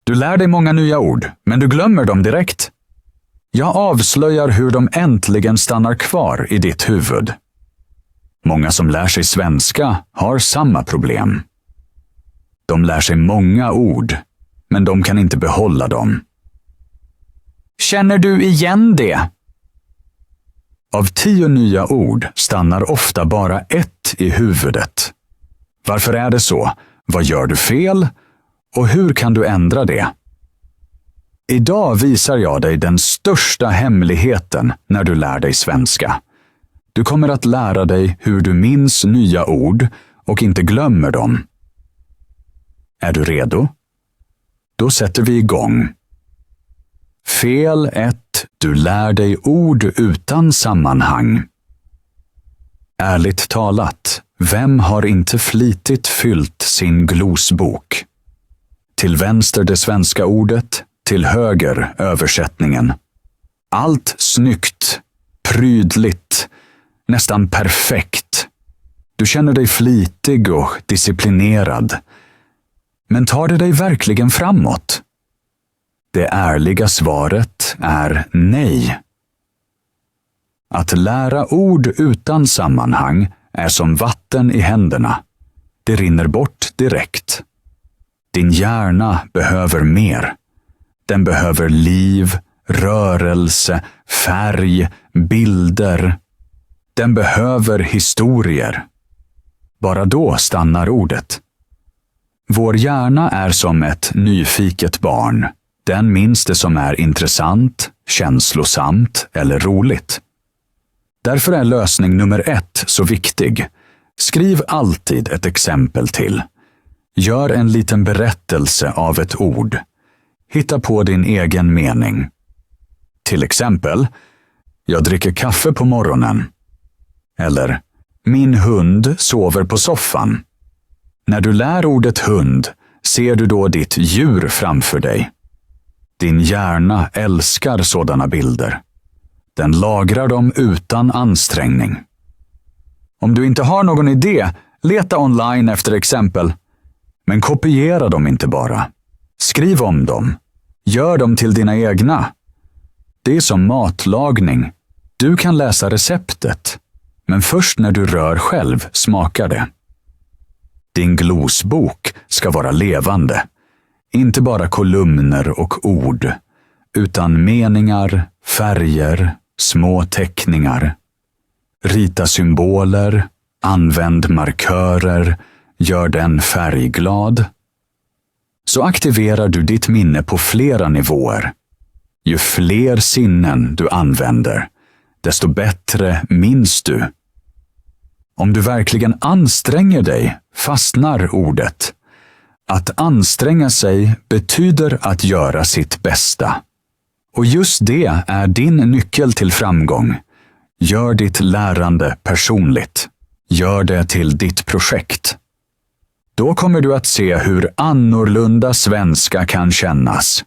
Du lär dig många nya ord, men du glömmer dem direkt. Jag avslöjar hur de äntligen stannar kvar i ditt huvud. Många som lär sig svenska har samma problem. De lär sig många ord, men de kan inte behålla dem. Känner du igen det? Av 10 nya ord stannar ofta bara ett i huvudet. Varför är det så? Vad gör du fel? Och hur kan du ändra det? Idag visar jag dig den största hemligheten när du lär dig svenska. Du kommer att lära dig hur du minns nya ord och inte glömmer dem. Är du redo? Då sätter vi igång. Fel 1. Du lär dig ord utan sammanhang. Ärligt talat, vem har inte flitigt fyllt sin glosbok? Till vänster det svenska ordet, till höger översättningen. Allt snyggt, prydligt, nästan perfekt. Du känner dig flitig och disciplinerad. Men tar det dig verkligen framåt? Det ärliga svaret är nej. Att lära ord utan sammanhang är som vatten i händerna. Det rinner bort direkt. Din hjärna behöver mer. Den behöver liv, rörelse, färg, bilder. Den behöver historier. Bara då stannar ordet. Vår hjärna är som ett nyfiket barn. Den minns det som är intressant, känslosamt eller roligt. Därför är lösning nummer 1 så viktig. Skriv alltid ett exempel till. Gör en liten berättelse av ett ord. Hitta på din egen mening. Till exempel, jag dricker kaffe på morgonen. Eller, min hund sover på soffan. När du lär ordet hund ser du då ditt djur framför dig. Din hjärna älskar sådana bilder. Den lagrar dem utan ansträngning. Om du inte har någon idé, leta online efter exempel. Men kopiera dem inte bara. Skriv om dem. Gör dem till dina egna. Det är som matlagning. Du kan läsa receptet, men först när du rör själv smakar det. Din glosbok ska vara levande. Inte bara kolumner och ord, utan meningar, färger, små teckningar. Rita symboler, använd markörer, gör den färgglad. Så aktiverar du ditt minne på flera nivåer. Ju fler sinnen du använder, desto bättre minns du. Om du verkligen anstränger dig fastnar ordet. Att anstränga sig betyder att göra sitt bästa. Och just det är din nyckel till framgång. Gör ditt lärande personligt. Gör det till ditt projekt. Då kommer du att se hur annorlunda svenska kan kännas.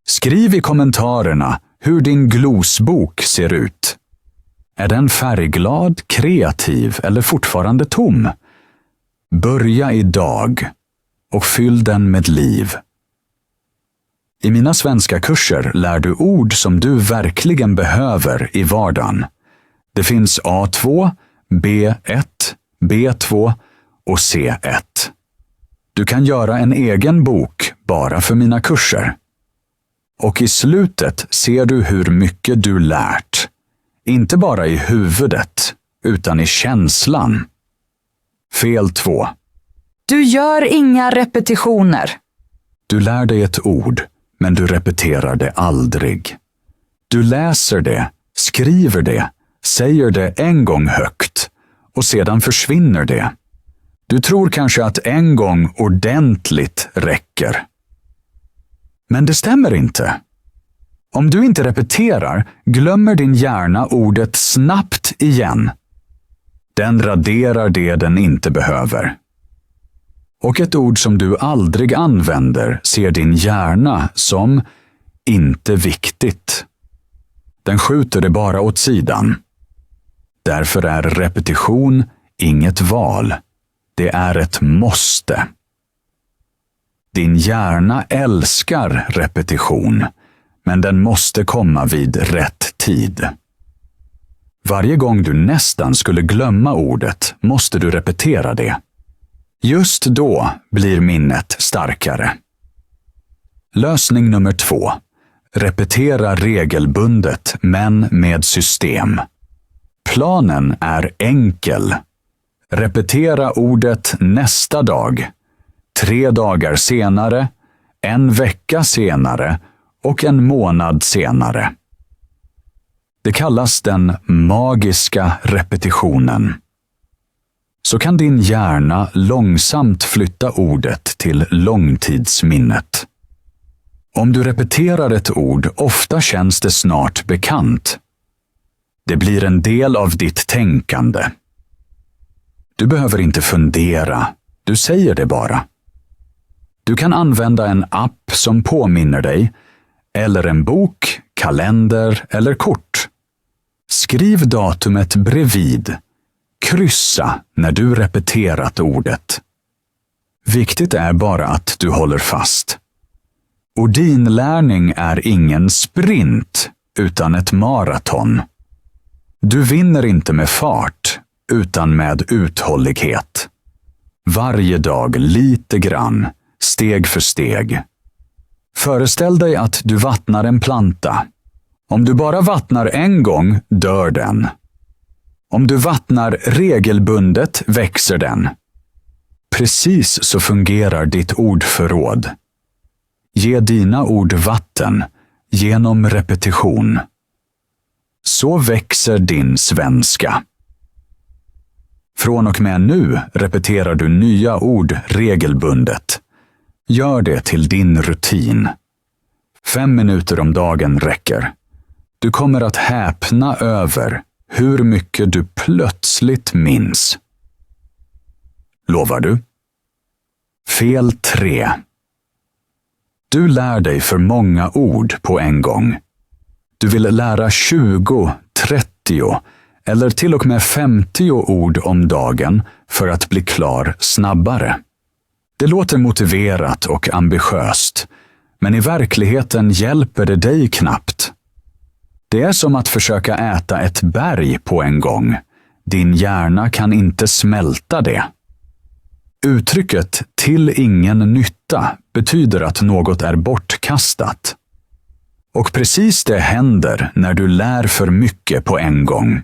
Skriv i kommentarerna hur din glosbok ser ut. Är den färgglad, kreativ eller fortfarande tom? Börja idag och fyll den med liv. I mina svenska kurser lär du ord som du verkligen behöver i vardagen. Det finns A2, B1, B2 och C1. Du kan göra en egen bok bara för mina kurser. Och i slutet ser du hur mycket du lärt. Inte bara i huvudet, utan i känslan. Fel 2. Du gör inga repetitioner. Du lär dig ett ord, men du repeterar det aldrig. Du läser det, skriver det, säger det en gång högt och sedan försvinner det. Du tror kanske att en gång ordentligt räcker. Men det stämmer inte. Om du inte repeterar glömmer din hjärna ordet snabbt igen. Den raderar det den inte behöver. Och ett ord som du aldrig använder ser din hjärna som inte viktigt. Den skjuter det bara åt sidan. Därför är repetition inget val. Det är ett måste. Din hjärna älskar repetition, men den måste komma vid rätt tid. Varje gång du nästan skulle glömma ordet måste du repetera det. Just då blir minnet starkare. Lösning nummer 2. Repetera regelbundet men med system. Planen är enkel. Repetera ordet nästa dag, 3 dagar senare, 1 vecka senare och 1 månad senare. Det kallas den magiska repetitionen. Så kan din hjärna långsamt flytta ordet till långtidsminnet. Om du repeterar ett ord ofta känns det snart bekant. Det blir en del av ditt tänkande. Du behöver inte fundera, du säger det bara. Du kan använda en app som påminner dig, eller en bok, kalender eller kort. Skriv datumet bredvid. Kryssa när du repeterat ordet. Viktigt är bara att du håller fast. Ordinlärning är ingen sprint, utan ett maraton. Du vinner inte med fart, utan med uthållighet. Varje dag lite grann, steg för steg. Föreställ dig att du vattnar en planta. Om du bara vattnar en gång, dör den. Om du vattnar regelbundet, växer den. Precis så fungerar ditt ordförråd. Ge dina ord vatten genom repetition. Så växer din svenska. Från och med nu repeterar du nya ord regelbundet. Gör det till din rutin. 5 minuter om dagen räcker. Du kommer att häpna över hur mycket du plötsligt minns. Lovar du? Fel 3. Du lär dig för många ord på en gång. Du vill lära 20, 30 eller till och med 50 ord om dagen för att bli klar snabbare. Det låter motiverat och ambitiöst, men i verkligheten hjälper det dig knappt. Det är som att försöka äta ett berg på en gång. Din hjärna kan inte smälta det. Uttrycket "till ingen nytta" betyder att något är bortkastat. Och precis det händer när du lär för mycket på en gång.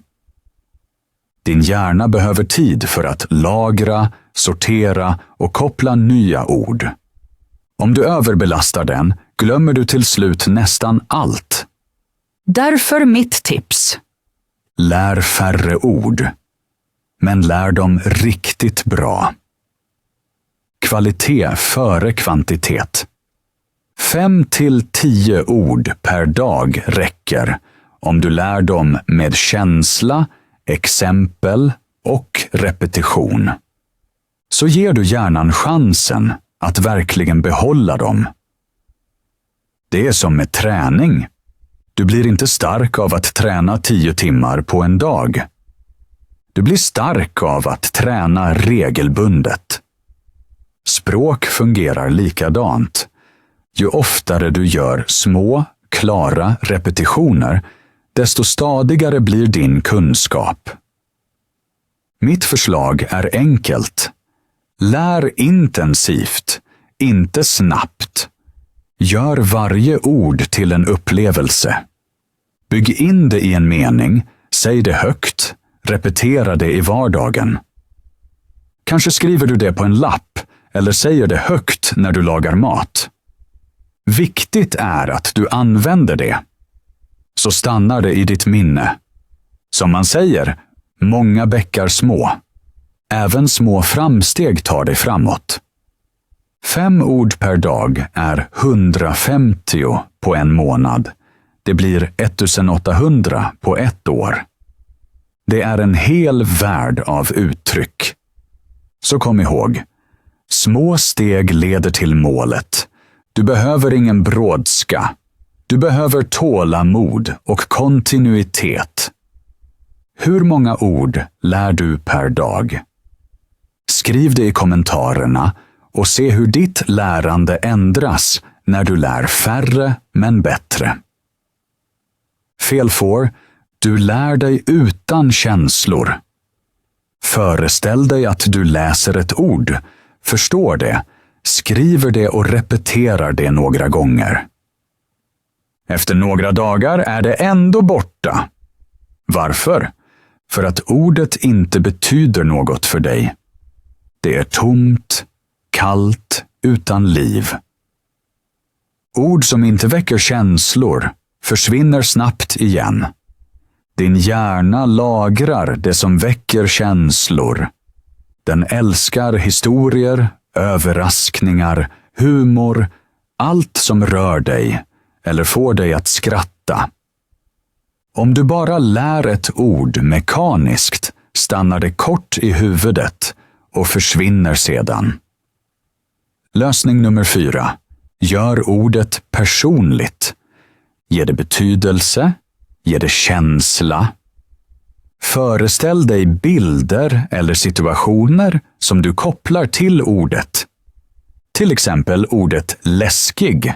Din hjärna behöver tid för att lagra, sortera och koppla nya ord. Om du överbelastar den glömmer du till slut nästan allt. Därför mitt tips. Lär färre ord, men lär dem riktigt bra. Kvalitet före kvantitet. 5 till 10 ord per dag räcker om du lär dem med känsla, exempel och repetition. Så ger du hjärnan chansen att verkligen behålla dem. Det är som med träning. Du blir inte stark av att träna 10 timmar på en dag. Du blir stark av att träna regelbundet. Språk fungerar likadant. Ju oftare du gör små, klara repetitioner, desto stadigare blir din kunskap. Mitt förslag är enkelt. Lär intensivt, inte snabbt. Gör varje ord till en upplevelse. Bygg in det i en mening, säg det högt, repetera det i vardagen. Kanske skriver du det på en lapp eller säger det högt när du lagar mat. Viktigt är att du använder det. Så stannar det i ditt minne. Som man säger, många bäckar små. Även små framsteg tar dig framåt. 5 ord per dag är 150 på en månad. Det blir 1800 på ett år. Det är en hel värld av uttryck. Så kom ihåg, små steg leder till målet. Du behöver ingen brådska. Du behöver tålamod och kontinuitet. Hur många ord lär du per dag? Skriv det i kommentarerna och se hur ditt lärande ändras när du lär färre men bättre. Fel får, du lär dig utan känslor. Föreställ dig att du läser ett ord, förstår det, skriver det och repeterar det några gånger. Efter några dagar är det ändå borta. Varför? För att ordet inte betyder något för dig. Det är tomt, kallt, utan liv. Ord som inte väcker känslor försvinner snabbt igen. Din hjärna lagrar det som väcker känslor. Den älskar historier, överraskningar, humor, allt som rör dig eller får dig att skratta. Om du bara lär ett ord mekaniskt stannar det kort i huvudet och försvinner sedan. Lösning nummer 4. Gör ordet personligt. Ge det betydelse, ge det känsla. Föreställ dig bilder eller situationer som du kopplar till ordet. Till exempel ordet läskig.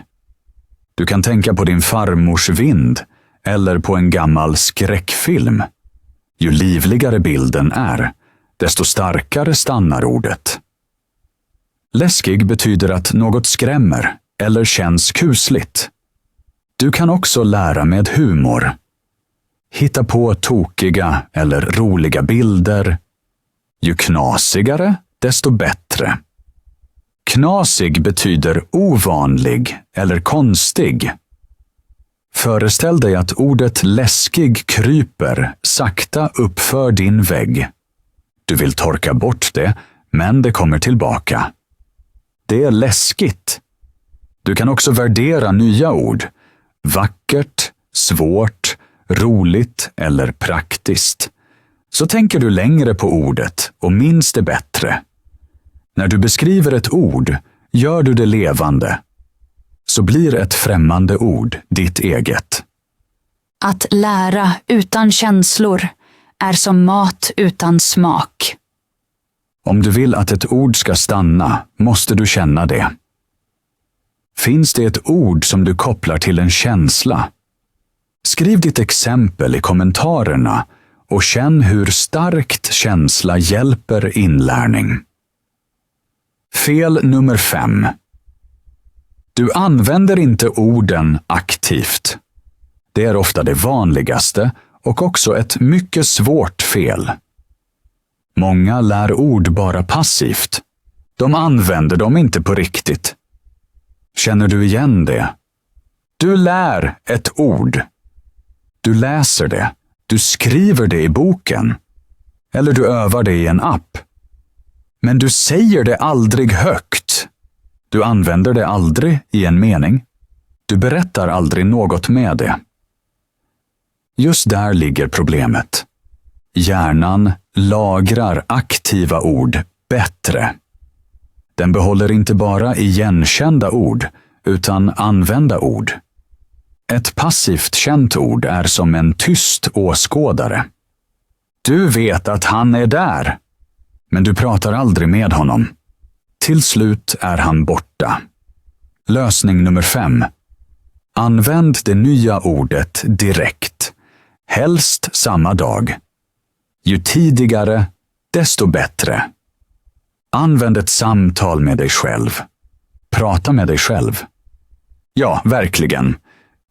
Du kan tänka på din farmors vind eller på en gammal skräckfilm. Ju livligare bilden är, desto starkare stannar ordet. Läskig betyder att något skrämmer eller känns kusligt. Du kan också lära med humor. Hitta på tokiga eller roliga bilder. Ju knasigare, desto bättre. Knasig betyder ovanlig eller konstig. Föreställ dig att ordet läskig kryper sakta uppför din vägg. Du vill torka bort det, men det kommer tillbaka. Det är läskigt. Du kan också värdera nya ord. Vackert, svårt, roligt eller praktiskt. Så tänker du längre på ordet och minns det bättre. När du beskriver ett ord gör du det levande. Så blir ett främmande ord ditt eget. Att lära utan känslor är som mat utan smak. Om du vill att ett ord ska stanna måste du känna det. Finns det ett ord som du kopplar till en känsla? Skriv ditt exempel i kommentarerna och känn hur starkt känsla hjälper inlärning. Fel nummer 5. Du använder inte orden aktivt. Det är ofta det vanligaste och också ett mycket svårt fel. Många lär ord bara passivt. De använder dem inte på riktigt. Känner du igen det? Du lär ett ord. Du läser det. Du skriver det i boken. Eller du övar det i en app. Men du säger det aldrig högt. Du använder det aldrig i en mening. Du berättar aldrig något med det. Just där ligger problemet. Hjärnan lagrar aktiva ord bättre. Den behåller inte bara igenkända ord, utan använda ord. Ett passivt känt ord är som en tyst åskådare. Du vet att han är där, men du pratar aldrig med honom. Till slut är han borta. Lösning nummer 5. Använd det nya ordet direkt. Helst samma dag. Ju tidigare, desto bättre. Använd ett samtal med dig själv. Prata med dig själv. Ja, verkligen.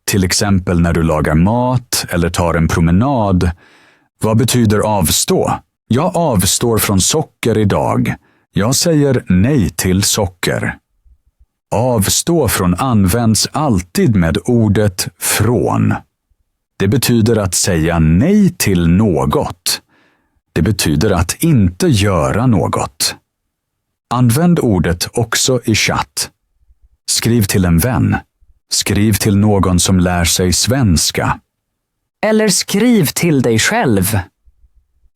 Till exempel när du lagar mat eller tar en promenad. Vad betyder avstå? Jag avstår från socker idag. Jag säger nej till socker. Avstå från används alltid med ordet från. Det betyder att säga nej till något. Det betyder att inte göra något. Använd ordet också i chatt. Skriv till en vän. Skriv till någon som lär sig svenska. Eller skriv till dig själv.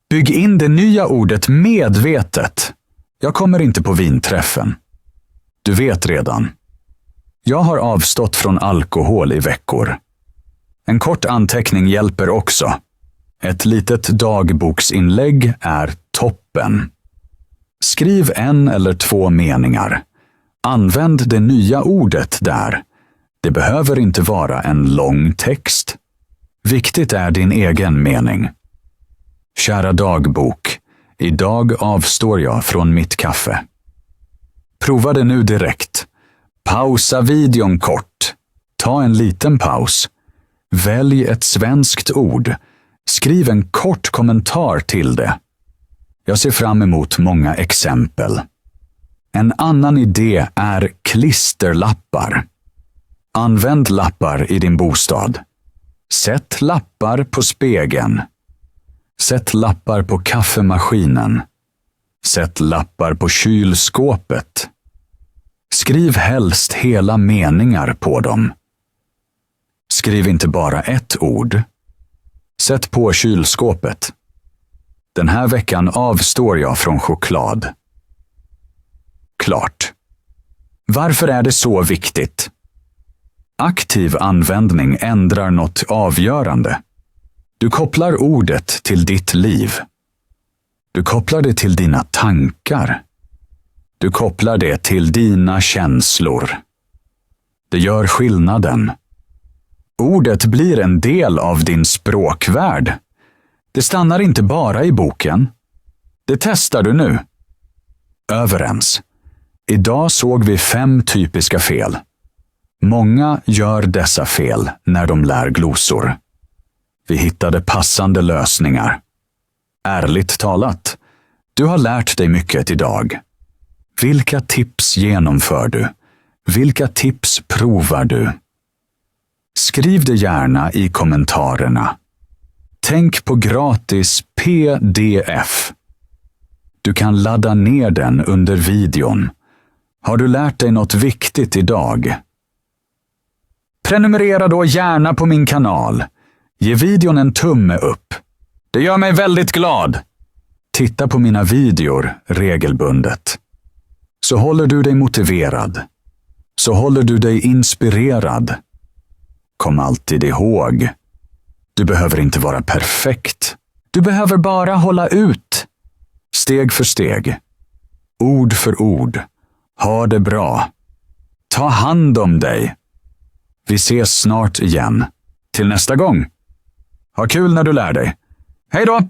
Bygg in det nya ordet medvetet. Jag kommer inte på vinträffen. Du vet redan. Jag har avstått från alkohol i veckor. En kort anteckning hjälper också. Ett litet dagboksinlägg är toppen. Skriv 1 eller 2 meningar. Använd det nya ordet där. Det behöver inte vara en lång text. Viktigt är din egen mening. Kära dagbok, idag avstår jag från mitt kaffe. Prova det nu direkt. Pausa videon kort. Ta en liten paus. Välj ett svenskt ord. Skriv en kort kommentar till det. Jag ser fram emot många exempel. En annan idé är klisterlappar. Använd lappar i din bostad. Sätt lappar på spegeln. Sätt lappar på kaffemaskinen. Sätt lappar på kylskåpet. Skriv helst hela meningar på dem. Skriv inte bara ett ord. Sätt på kylskåpet. Den här veckan avstår jag från choklad. Klart. Varför är det så viktigt? Aktiv användning ändrar något avgörande. Du kopplar ordet till ditt liv. Du kopplar det till dina tankar. Du kopplar det till dina känslor. Det gör skillnaden. Ordet blir en del av din språkvärld. Det stannar inte bara i boken. Det testar du nu. Överens. Idag såg vi 5 typiska fel. Många gör dessa fel när de lär glosor. Vi hittade passande lösningar. Ärligt talat, du har lärt dig mycket idag. Vilka tips genomför du? Vilka tips provar du? Skriv det gärna i kommentarerna. Tänk på gratis PDF. Du kan ladda ner den under videon. Har du lärt dig något viktigt idag? Prenumerera då gärna på min kanal. Ge videon en tumme upp. Det gör mig väldigt glad. Titta på mina videor regelbundet. Så håller du dig motiverad. Så håller du dig inspirerad. Kom alltid ihåg. Du behöver inte vara perfekt. Du behöver bara hålla ut. Steg för steg. Ord för ord. Ha det bra. Ta hand om dig. Vi ses snart igen. Till nästa gång. Ha kul när du lär dig. Hej då!